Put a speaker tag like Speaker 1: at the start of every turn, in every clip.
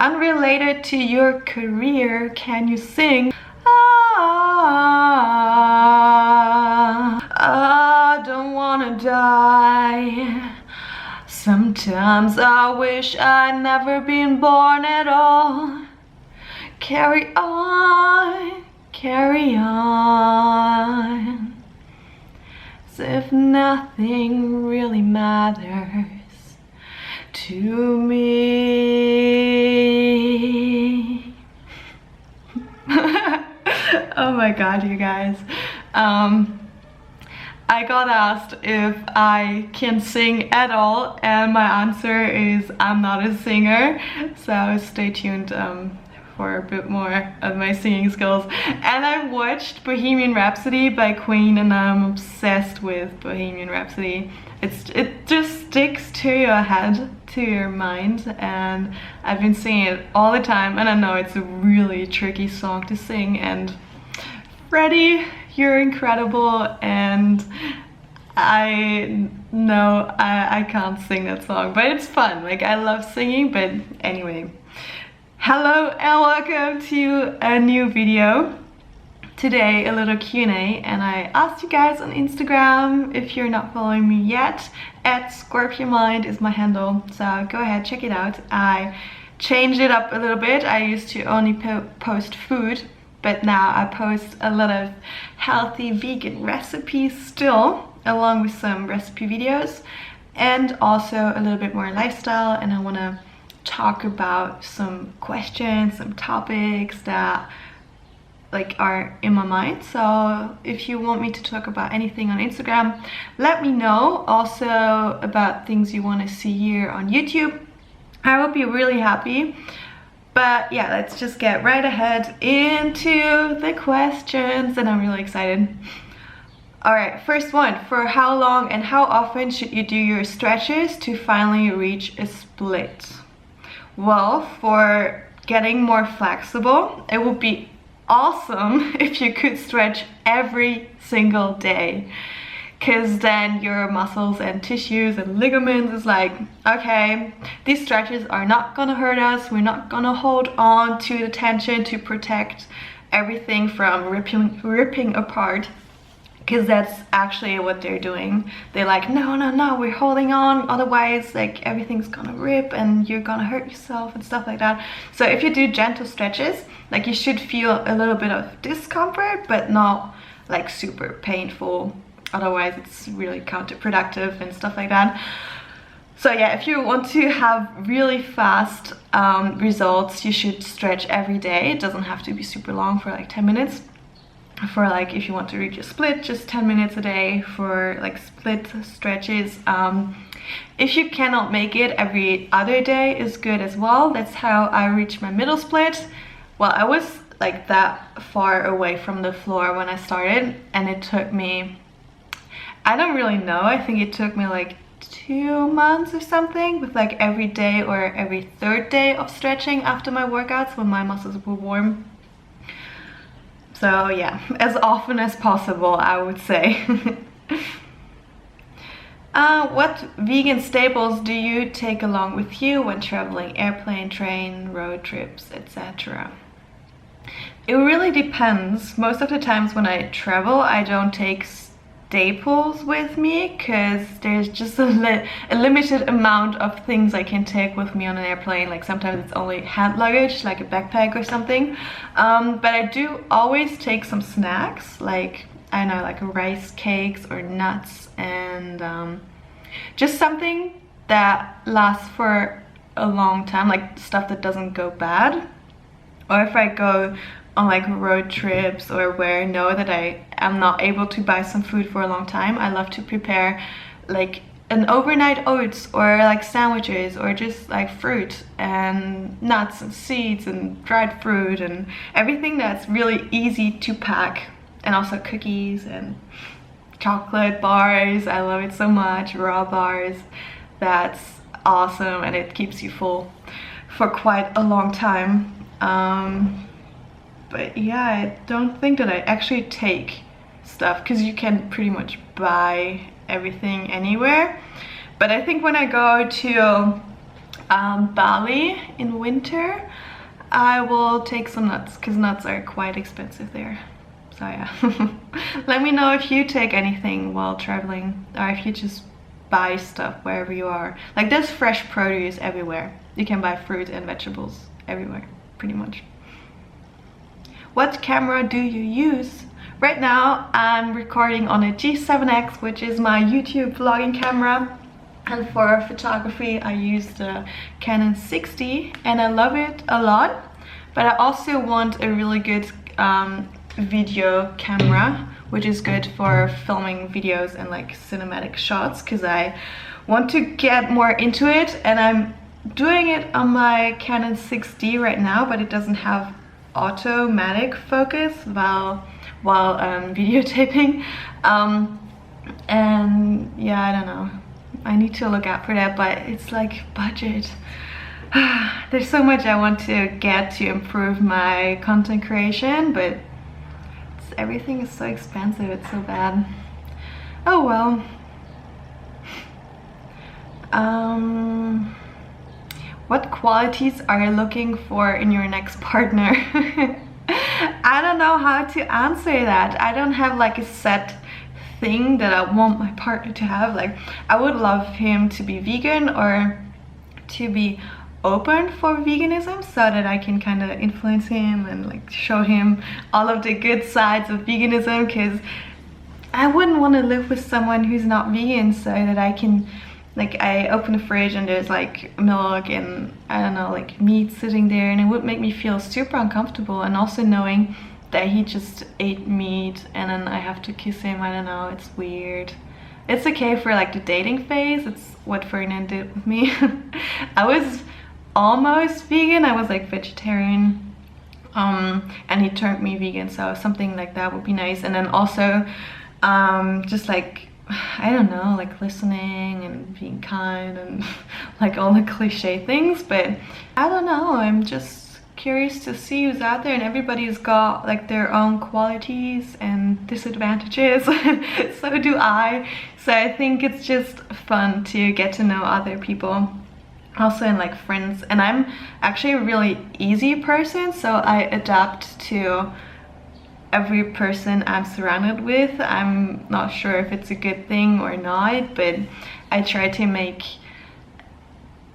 Speaker 1: Unrelated to your career, can you sing? I don't wanna die. Sometimes I wish I'd never been born at all. Carry on, carry on, as if nothing really matters to me. Oh my god, you guys. I got asked if I can sing at all, and my answer is I'm not a singer, so stay tuned for a bit more of my singing skills. And I watched Bohemian Rhapsody by Queen, and I'm obsessed with Bohemian Rhapsody. It just sticks to your head, to your mind, and I've been singing it all the time. And I know it's a really tricky song to sing, and Freddie, you're incredible, and I know I can't sing that song, but it's fun. Like, I love singing. But anyway, hello and welcome to a new video. Today a little Q&A, and I asked you guys on Instagram. If you're not following me yet, @scorpionmind is my handle, so go ahead, check it out. I changed it up a little bit. I used to only post food, but now I post a lot of healthy vegan recipes still, along with some recipe videos, and also a little bit more lifestyle. And I want to talk about some questions, some topics that like are in my mind. So if you want me to talk about anything on Instagram, let me know. Also about things you want to see here on YouTube, I will be really happy. But yeah, let's just get right ahead into the questions, and I'm really excited. Alright, first one. For how long and how often should you do your stretches to finally reach a split? Well, for getting more flexible, it would be awesome if you could stretch every single day, because then your muscles and tissues and ligaments is like, okay, these stretches are not gonna hurt us, we're not gonna hold on to the tension to protect everything from ripping apart, because that's actually what they're doing. They're like, no, we're holding on, otherwise like everything's gonna rip and you're gonna hurt yourself and stuff like that. So if you do gentle stretches, like, you should feel a little bit of discomfort, but not like super painful. Otherwise it's really counterproductive and stuff like that. So yeah, if you want to have really fast results, you should stretch every day. It doesn't have to be super long, for like 10 minutes. For like, if you want to reach a split, just 10 minutes a day for like split stretches. If you cannot make it, every other day is good as well. That's how I reached my middle split. Well, I was like that far away from the floor when I started, and it took me, I don't really know, I think it took me like 2 months or something, with like every day or every third day of stretching after my workouts when my muscles were warm. So yeah, as often as possible, I would say. What vegan staples do you take along with you when traveling? Airplane, train, road trips, etc. It really depends. Most of the times when I travel, I don't take staples with me, because there's just a limited amount of things I can take with me on an airplane. Like, sometimes it's only hand luggage, like a backpack or something. But I do always take some snacks, like, I don't know, like rice cakes or nuts, and just something that lasts for a long time, like stuff that doesn't go bad. Or if I go on like road trips, or where I know that I am not able to buy some food for a long time, I love to prepare like an overnight oats, or like sandwiches, or just like fruit and nuts and seeds and dried fruit and everything that's really easy to pack. And also cookies and chocolate bars. I love it so much. Raw bars. That's awesome, and it keeps you full for quite a long time. But yeah, I don't think that I actually take stuff, because you can pretty much buy everything anywhere. But I think when I go to Bali in winter, I will take some nuts because nuts are quite expensive there. So yeah. Let me know if you take anything while traveling, or if you just buy stuff wherever you are. Like, there's fresh produce everywhere. You can buy fruit and vegetables everywhere, pretty much. What camera do you use? Right now I'm recording on a G7X, which is my YouTube vlogging camera. And for photography I use the Canon 60 and I love it a lot. But I also want a really good video camera, which is good for filming videos and like cinematic shots, because I want to get more into it. And I'm doing it on my Canon 6D right now, but it doesn't have automatic focus while videotaping. And yeah, I don't know, I need to look out for that, but it's like budget. There's so much I want to get to improve my content creation, but everything is so expensive, it's so bad. Oh well. What qualities are you looking for in your next partner? I don't know how to answer that. I don't have like a set thing that I want my partner to have. Like, I would love him to be vegan or to be open for veganism, so that I can kind of influence him and like show him all of the good sides of veganism, because I wouldn't want to live with someone who's not vegan, so that I can, like, I open the fridge and there's like milk and I don't know, like meat sitting there, and it would make me feel super uncomfortable. And also knowing that he just ate meat and then I have to kiss him, I don't know, it's weird. It's okay for like the dating phase. It's what Ferdinand did with me. I was almost vegan, I was like vegetarian, and he turned me vegan, so something like that would be nice. And then also just like, I don't know, like listening and being kind and like all the cliche things. But I don't know, I'm just curious to see who's out there, and everybody's got like their own qualities and disadvantages. So do I. So I think it's just fun to get to know other people, also in like friends. And I'm actually a really easy person, so I adapt to every person I'm surrounded with. I'm not sure if it's a good thing or not, but I try to make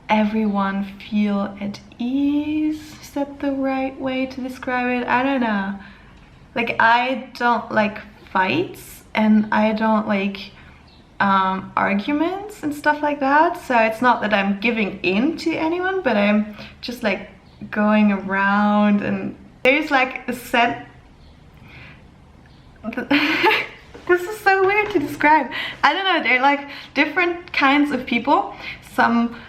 Speaker 1: everyone feel at ease. Is that the right way to describe it? I don't know. Like, I don't like fights and I don't like arguments and stuff like that. So it's not that I'm giving in to anyone, but I'm just like going around, and there's like a set this is so weird to describe. I don't know, they're like different kinds of people. Some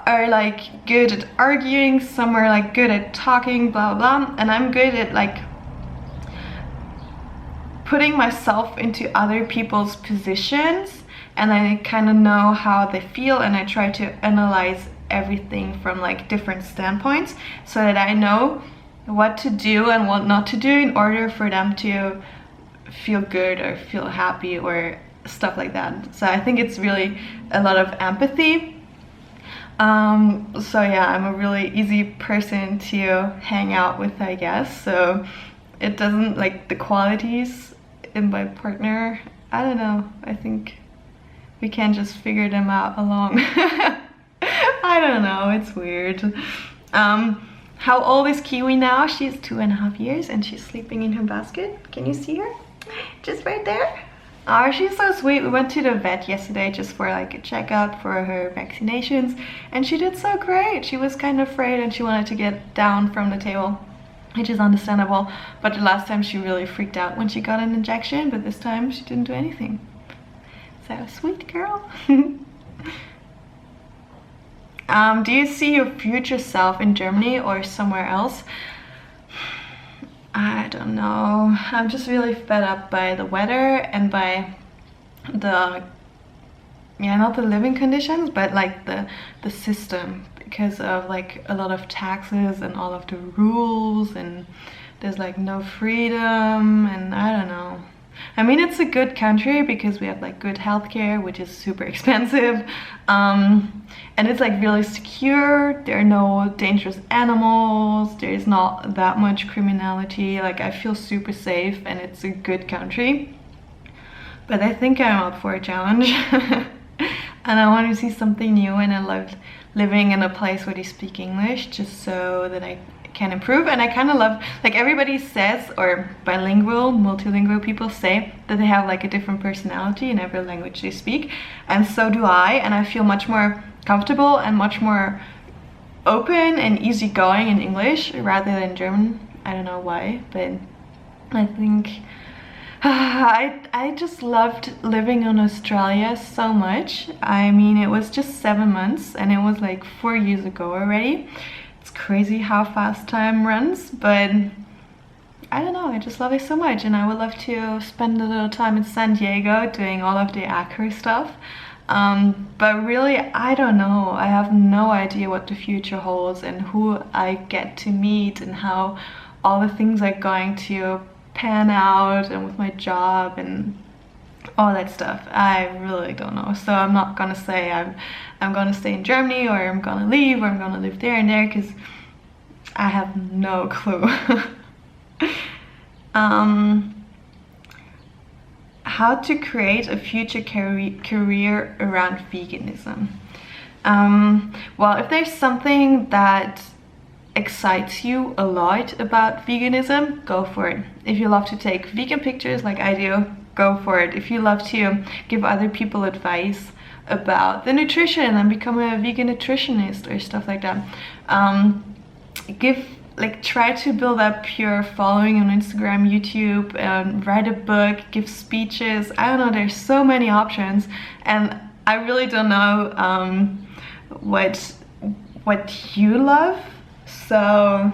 Speaker 1: are like good at arguing, some are like good at talking, blah blah, and I'm good at like putting myself into other people's positions, and I kind of know how they feel, and I try to analyze everything from like different standpoints, so that I know what to do and what not to do in order for them to feel good or feel happy or stuff like that. So I think it's really a lot of empathy. So yeah, I'm a really easy person to hang out with, I guess. So it doesn't, like, the qualities in my partner, I don't know, I think we can just figure them out along. I don't know, it's weird. How old is Kiwi now? She's 2.5 years and she's sleeping in her basket. Can you see her? Just right there. Oh, she's so sweet. We went to the vet yesterday just for like a checkup for her vaccinations, and she did so great. She was kind of afraid and she wanted to get down from the table, which is understandable. But the last time she really freaked out when she got an injection, but this time she didn't do anything. So sweet girl. Do you see your future self in Germany or somewhere else? I don't know. I'm just really fed up by the weather and by the, yeah, not the living conditions, but like the system, because of like a lot of taxes and all of the rules, and there's like no freedom, and I don't know. I mean, it's a good country because we have like good healthcare, which is super expensive. And it's like really secure. There are no dangerous animals. There's not that much criminality. Like, I feel super safe and it's a good country. But I think I'm up for a challenge. And I want to see something new, and I love living in a place where they speak English just so that I can improve. And I kind of love, like, everybody says, or bilingual, multilingual people say that they have like a different personality in every language they speak, and so do I. And I feel much more comfortable and much more open and easygoing in English rather than German. I don't know why, but I think I just loved living in Australia so much. I mean, it was just 7 months and it was like 4 years ago already. It's crazy how fast time runs, but I don't know, I just love it so much, and I would love to spend a little time in San Diego doing all of the acro stuff. But really, I don't know. I have no idea what the future holds and who I get to meet and how all the things are going to pan out, and with my job and all that stuff. I really don't know. So I'm not gonna say I'm gonna stay in Germany, or I'm gonna leave, or I'm gonna live there and there, because I have no clue. How to create a future career around veganism. Well, if there's something that excites you a lot about veganism, go for it. If you love to take vegan pictures like I do, go for it. If you love to give other people advice about the nutrition and become a vegan nutritionist or stuff like that, try to build up your following on Instagram, YouTube, write a book, give speeches. I don't know, there's so many options, and I really don't know what you love. So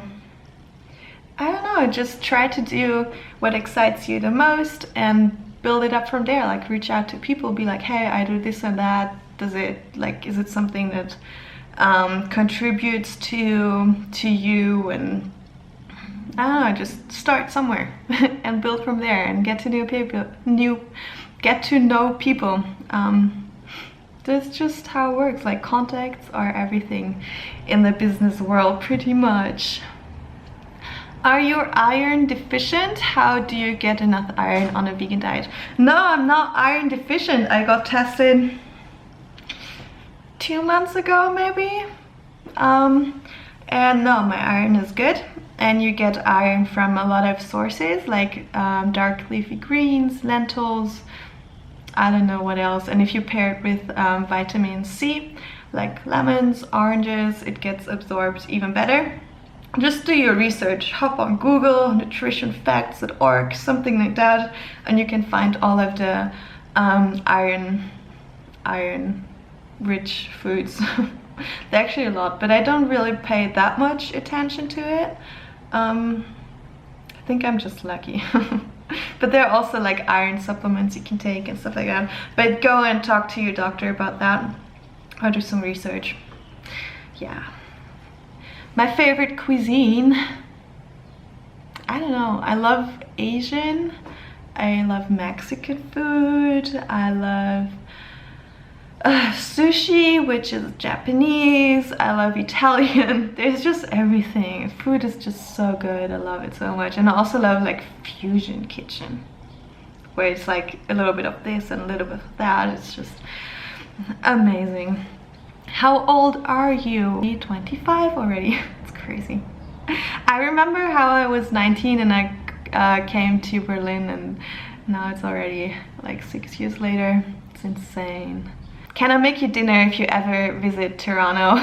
Speaker 1: I don't know, just try to do what excites you the most and build it up from there. Like, reach out to people, be like, hey, I do this and that. Is it something that contributes to you? And I don't know, just start somewhere and build from there and get to know people. That's just how it works. Like, contacts are everything in the business world, pretty much. Are you iron deficient? How do you get enough iron on a vegan diet? No, I'm not iron deficient. I got tested 2 months ago, maybe. And no, my iron is good. And you get iron from a lot of sources, like dark leafy greens, lentils, I don't know what else. And if you pair it with vitamin C, like lemons, oranges, it gets absorbed even better. Just do your research, hop on Google, nutritionfacts.org, something like that, and you can find all of the iron rich foods. They're actually a lot, but I don't really pay that much attention to it. I think I'm just lucky. But there are also like iron supplements you can take and stuff like that. But go and talk to your doctor about that, or do some research. Yeah. My favorite cuisine, I don't know. I love Asian. I love Mexican food. I love sushi, which is Japanese. I love Italian. There's just everything. Food is just so good. I love it so much. And I also love like fusion kitchen, where it's like a little bit of this and a little bit of that. It's just amazing. How old are you? 25 already. It's crazy. I remember how I was 19 and I came to Berlin, and now it's already like 6 years later. It's insane. Can I make you dinner if you ever visit Toronto?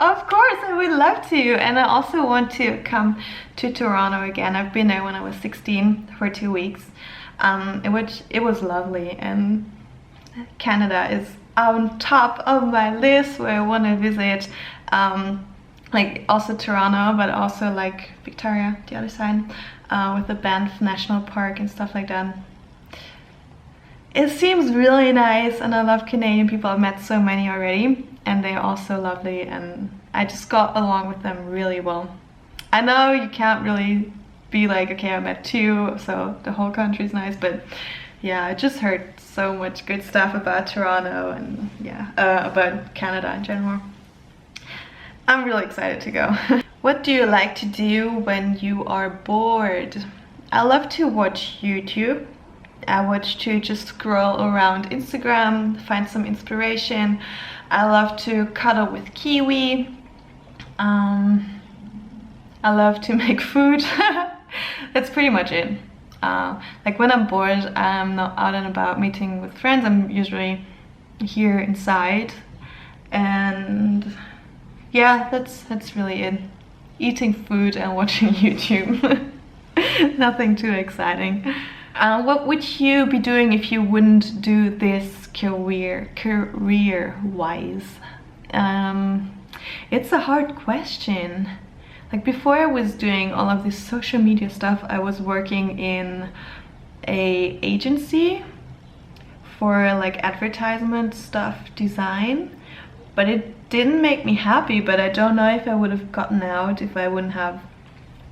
Speaker 1: Of course, I would love to. And I also want to come to Toronto again. I've been there when I was 16 for 2 weeks. It was lovely, and Canada is on top of my list where I want to visit. Like also Toronto, but also like Victoria, the other side, with the Banff National Park and stuff like that. It seems really nice, and I love Canadian people. I've met so many already, and they're also lovely, and I just got along with them really well. I know you can't really be like, okay, I'm at 2, so the whole country is nice. But yeah, I just heard so much good stuff about Toronto and yeah, about Canada in general. I'm really excited to go. What do you like to do when you are bored? I love to watch YouTube. I watch to just scroll around Instagram, find some inspiration. I love to cuddle with kiwi. I love to make food. That's pretty much it. Like when I'm bored, I'm not out and about meeting with friends. I'm usually here inside, and yeah, that's really it. Eating food and watching YouTube. Nothing too exciting. What would you be doing if you wouldn't do this career-wise? It's a hard question. Like before I was doing all of this social media stuff, I was working in a agency for like advertisement stuff design, but it didn't make me happy. But I don't know if I would have gotten out if I wouldn't have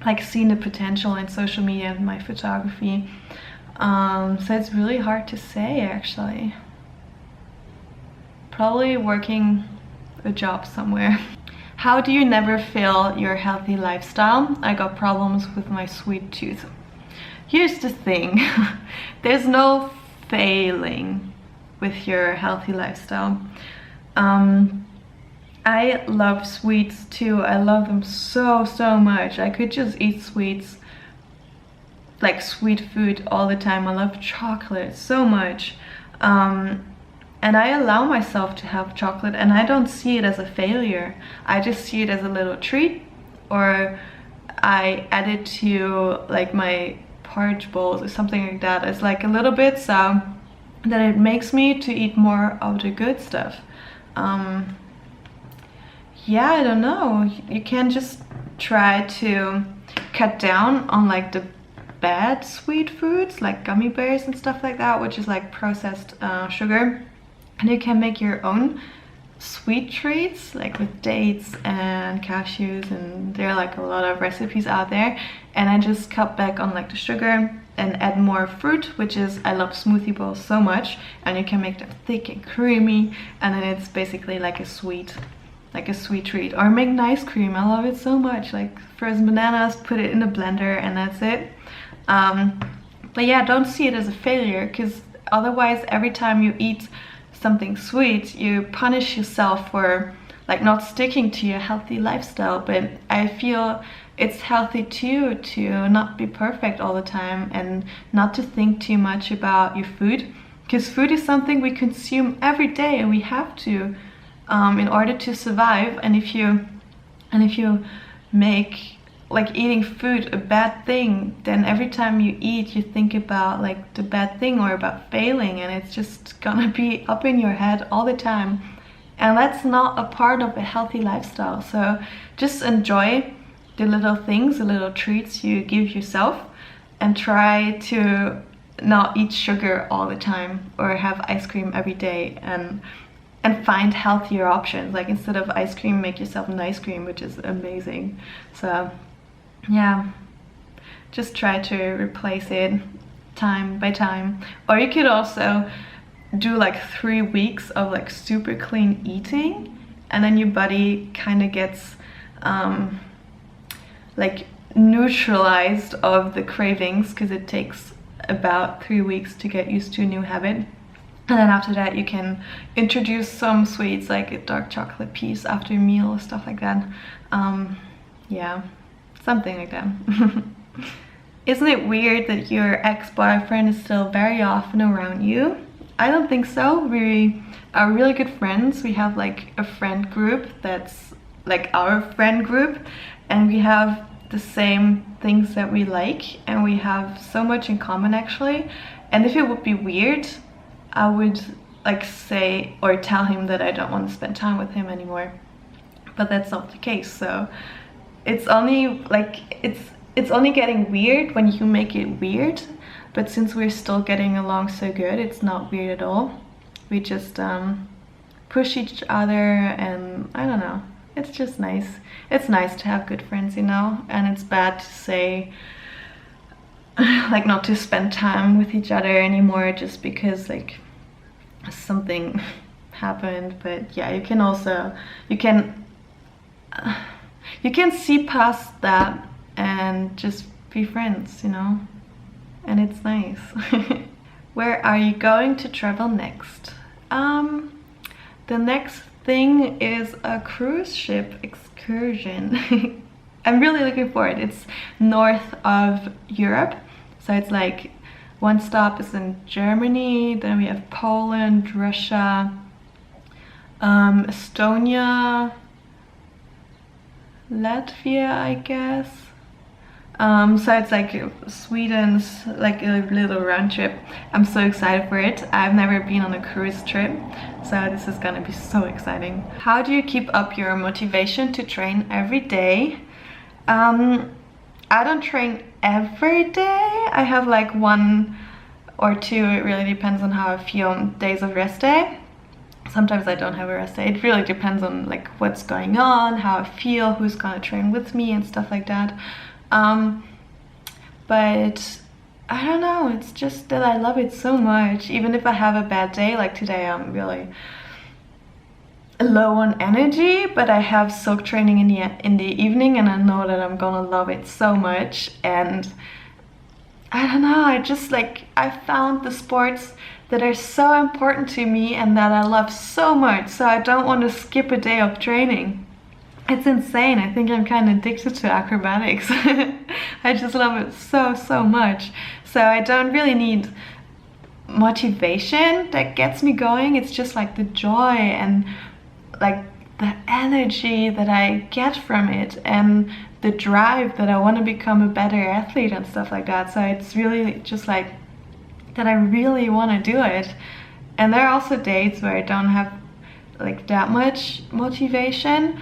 Speaker 1: like seen the potential in social media and my photography. So it's really hard to say actually. Probably working a job somewhere. How do you never fail your healthy lifestyle? I got problems with my sweet tooth. Here's the thing. There's no failing with your healthy lifestyle. I love sweets too. I love them so much. I could just eat sweets, like sweet food all the time. I love chocolate so much. And I allow myself to have chocolate, and I don't see it as a failure. I just see it as a little treat, or I add it to like my porridge bowls or something like that. It's like a little bit, so that it makes me to eat more of the good stuff. Yeah, I don't know. You can just try to cut down on like the bad sweet foods like gummy bears and stuff like that, which is like processed sugar. And you can make your own sweet treats like with dates and cashews, and there are like a lot of recipes out there. And I just cut back on like the sugar and add more fruit, which is, I love smoothie bowls so much, and you can make them thick and creamy, and then it's basically like a sweet treat. Or make an ice cream. I love it so much, like frozen bananas, put it in a blender, and that's it. But yeah, don't see it as a failure, because otherwise every time you eat something sweet, you punish yourself for like not sticking to your healthy lifestyle. But I feel it's healthy too to not be perfect all the time and not to think too much about your food, because food is something we consume every day, and we have to in order to survive. And if you make like eating food a bad thing, then every time you eat you think about like the bad thing or about failing, and it's just gonna be up in your head all the time, and that's not a part of a healthy lifestyle. So just enjoy the little things, the little treats you give yourself, and try to not eat sugar all the time or have ice cream every day, and find healthier options. Like instead of ice cream, make yourself an ice cream, which is amazing. So yeah, just try to replace it time by time. Or you could also do like 3 weeks of like super clean eating, and then your body kind of gets like neutralized of the cravings, because it takes about 3 weeks to get used to a new habit. And then after that you can introduce some sweets, like a dark chocolate piece after a meal or stuff like that. Yeah, something like that. Isn't it weird that your ex-boyfriend is still very often around you? I don't think so. We are really good friends. We have like a friend group that's like our friend group, and we have the same things that we like, and we have so much in common actually. And if it would be weird, I would like say or tell him that I don't want to spend time with him anymore, but that's not the case. So it's only like it's only getting weird when you make it weird, but since we're still getting along so good, it's not weird at all. We just push each other, and I don't know, it's just nice. It's nice to have good friends, you know, and it's bad to say like not to spend time with each other anymore just because like something happened. But yeah, you can also, you can see past that and just be friends, you know, and it's nice. Where are you going to travel next? The next thing is a cruise ship excursion. I'm really looking forward. It's north of Europe, so it's like one stop is in Germany, then we have Poland, Russia, Estonia, Latvia, I guess. So it's like Sweden's like a little round trip. I'm so excited for it. I've never been on a cruise trip, so this is gonna be so exciting. How do you keep up your motivation to train every day? I don't train every day. I have like 1 or 2, it really depends on how I feel, days of rest day. Sometimes I don't have a rest day. It really depends on like what's going on, how I feel, who's gonna train with me and stuff like that. But I don't know, it's just that I love it so much. Even if I have a bad day, like today I'm really low on energy, but I have silk training in the evening and I know that I'm gonna love it so much. And I don't know, I found the sports that are so important to me and that I love so much, so I don't want to skip a day of training. It's insane. I think I'm kind of addicted to acrobatics. I just love it so much. So I don't really need motivation that gets me going. It's just like the joy and like the energy that I get from it and the drive that I want to become a better athlete and stuff like that. So it's really just like that I really want to do it. And there are also days where I don't have like that much motivation,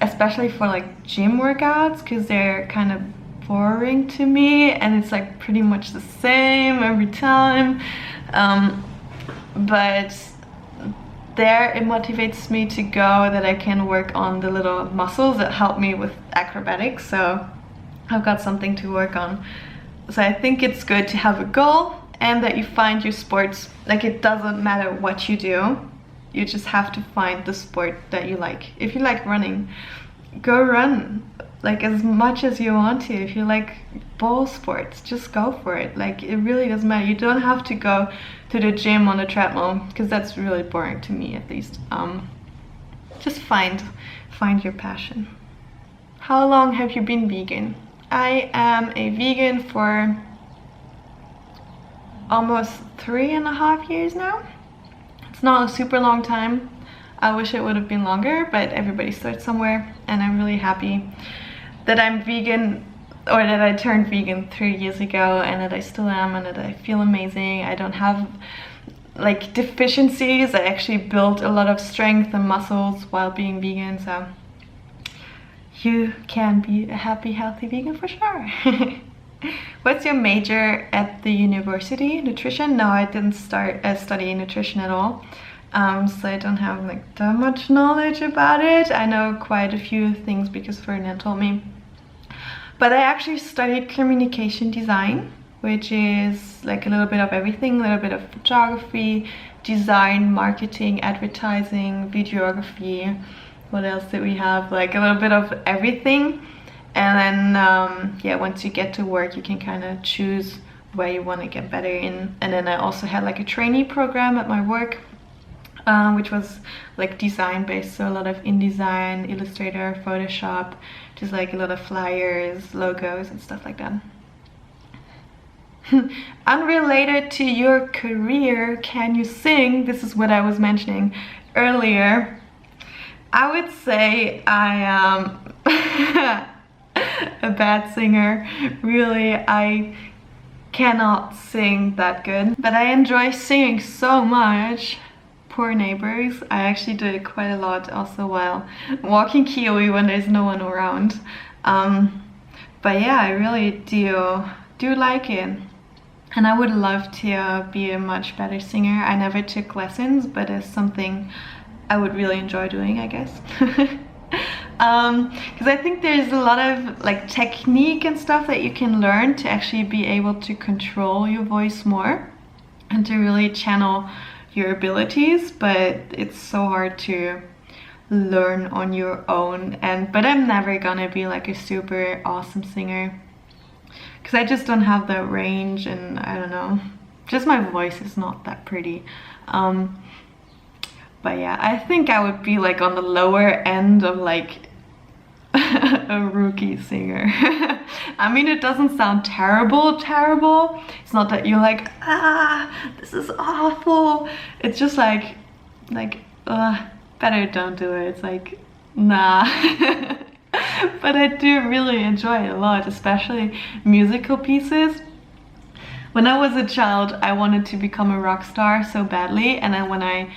Speaker 1: especially for like gym workouts, because they're kind of boring to me and it's like pretty much the same every time. But there it motivates me to go that I can work on the little muscles that help me with acrobatics, so I've got something to work on. So I think it's good to have a goal and that you find your sports. Like, it doesn't matter what you do, you just have to find the sport that you like. If you like running, go run like as much as you want to. If you like ball sports, just go for it. Like, it really doesn't matter. You don't have to go to the gym on a treadmill, because that's really boring to me, at least. Just find your passion. How long have you been vegan? I am a vegan for almost 3.5 years now. It's not a super long time. I wish it would have been longer, but everybody starts somewhere, and I'm really happy that I'm vegan, or that I turned vegan 3 years ago, and that I still am, and that I feel amazing. I don't have like deficiencies. I actually built a lot of strength and muscles while being vegan, so you can be a happy, healthy vegan for sure. What's your major at the university? Nutrition? No, I didn't study nutrition at all. So I don't have like that much knowledge about it. I know quite a few things because Ferdinand told me. But I actually studied communication design, which is like a little bit of everything, a little bit of photography, design, marketing, advertising, videography. What else did we have? Like a little bit of everything. And then, yeah, once you get to work, you can kind of choose where you want to get better in. And then I also had like a trainee program at my work, which was like design based, so a lot of InDesign, Illustrator, Photoshop, just like a lot of flyers, logos and stuff like that. Unrelated to your career, can you sing? This is what I was mentioning earlier. I would say I am a bad singer. Really, I cannot sing that good, but I enjoy singing so much. Poor Neighbors, I actually do it quite a lot also while walking Kiwi when there's no one around. But yeah, I really do like it, and I would love to be a much better singer. I never took lessons, but it's something I would really enjoy doing, I guess. because I think there's a lot of like technique and stuff that you can learn to actually be able to control your voice more and to really channel your abilities, but it's so hard to learn on your own. But I'm never gonna be like a super awesome singer because I just don't have that range, and I don't know, just my voice is not that pretty. But yeah, I think I would be like on the lower end of like a rookie singer. I mean, it doesn't sound terrible. It's not that you're like, ah, this is awful. It's just like, better don't do it. It's like, nah. But I do really enjoy it a lot, especially musical pieces. When I was a child, I wanted to become a rock star so badly, and then when I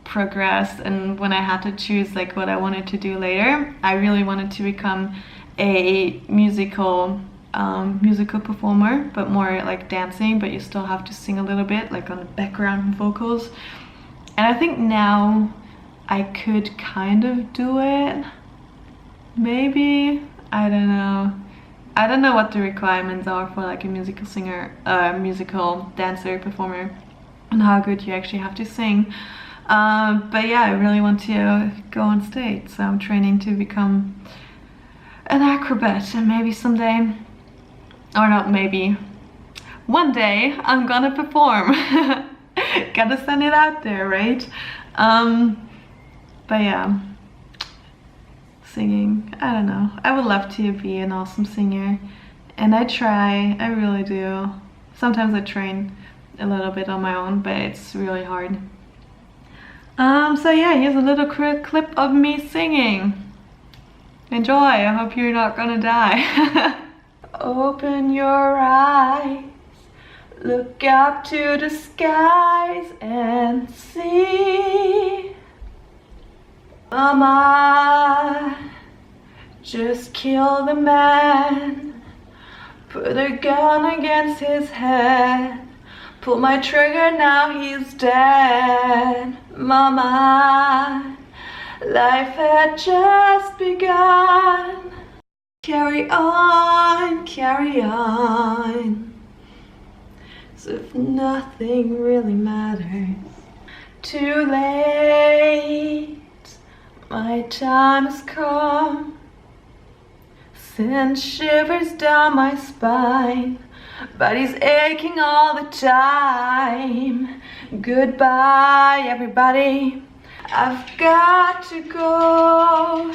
Speaker 1: progressed and when I had to choose like what I wanted to do later, I really wanted to become a musical performer, but more like dancing, but you still have to sing a little bit like on the background vocals. And I think now I could kind of do it, maybe. I don't know what the requirements are for like a musical singer, musical dancer, performer, and how good you actually have to sing. But yeah, I really want to go on stage, so I'm training to become an acrobat, and maybe someday, or not maybe, one day I'm gonna perform. Gotta send it out there, right? But yeah, singing, I don't know. I would love to be an awesome singer, and I try, I really do. Sometimes I train a little bit on my own, but it's really hard. So yeah, here's a little clip of me singing. Enjoy, I hope you're not gonna die. Open your eyes, look up to the skies and see. Mama, just kill the man, put a gun against his head. Pull my trigger, now he's dead. Mama, life had just begun. Carry on, as if nothing really matters. Too late, my time has come. Send shivers down my spine. Body's aching all the time. Goodbye, everybody. I've got to go.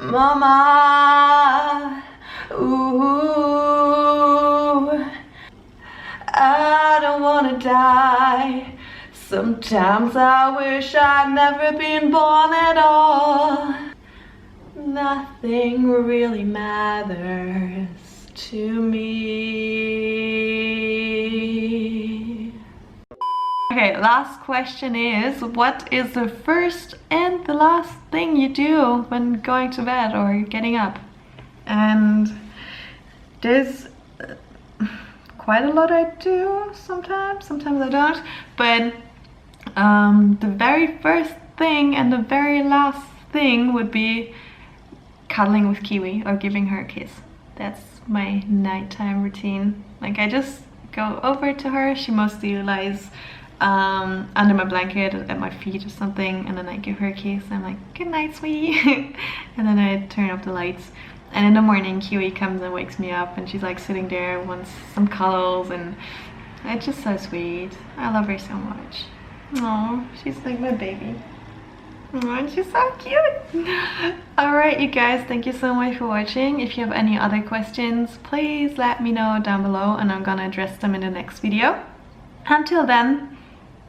Speaker 1: Mama, ooh, I don't wanna die. Sometimes I wish I'd never been born at all. Nothing really matters to me. Okay, last question is, what is the first and the last thing you do when going to bed or getting up? And there's quite a lot I do sometimes I don't, but the very first thing and the very last thing would be cuddling with Kiwi or giving her a kiss. That's my nighttime routine. Like, I just go over to her. She mostly lies under my blanket at my feet or something, and then I give her a kiss. I'm like, good night, sweetie. And then I turn off the lights, and in the morning Kiwi comes and wakes me up, and she's like sitting there, wants some cuddles, and it's just so sweet. I love her so much. Oh, she's like my baby. Oh, she's so cute. Alright, you guys, thank you so much for watching. If you have any other questions, please let me know down below, and I'm gonna address them in the next video. Until then,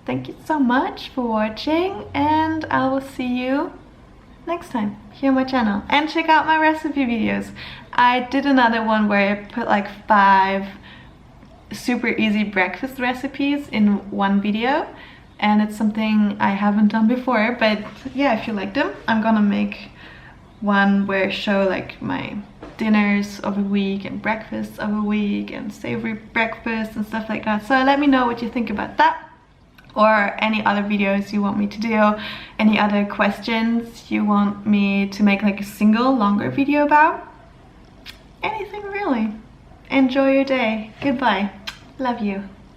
Speaker 1: thank you so much for watching, and I will see you next time here on my channel. And check out my recipe videos. I did another one where I put like 5 super easy breakfast recipes in one video, and it's something I haven't done before. But yeah, if you like them, I'm gonna make one where I show like my dinners of a week and breakfasts of a week and savory breakfast and stuff like that. So let me know what you think about that. or any other videos you want me to do, any other questions you want me to make like a single longer video about. Anything really. Enjoy your day. Goodbye. Love you.